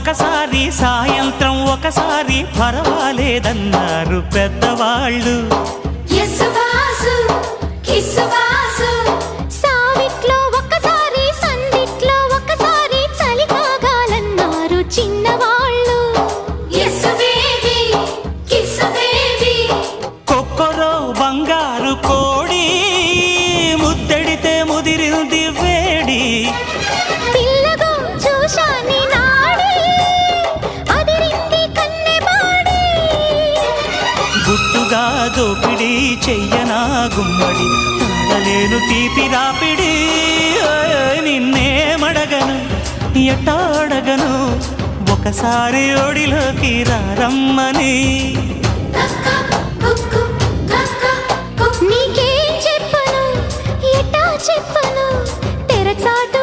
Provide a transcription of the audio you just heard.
ఒకసారి సాయంత్రం ఒకసారి పర్వాలేదన్నారు పెద్దవాళ్ళు. సావిట్లో ఒకసారి సందిట్లో ఒకసారి చలి కాగాలన్నారు చిన్నవాళ్ళు. కొక్కరో బంగారు కోడి ముద్దడితే ముదిరింది వేడి. పిల్లగో చూశాని నాడి అదిరింది కన్నెబాడి. గుట్టుగా దోపిడి చెయ్యనా గుమ్మడి తాళలేను తీపి రాపిడి. నిన్నేమడగను ఎట్టాడగను ఒకసారి ఒడిలోకి రారమ్మని. నీకేం చెప్పను ఎట్టా చెప్పను తెరచాటు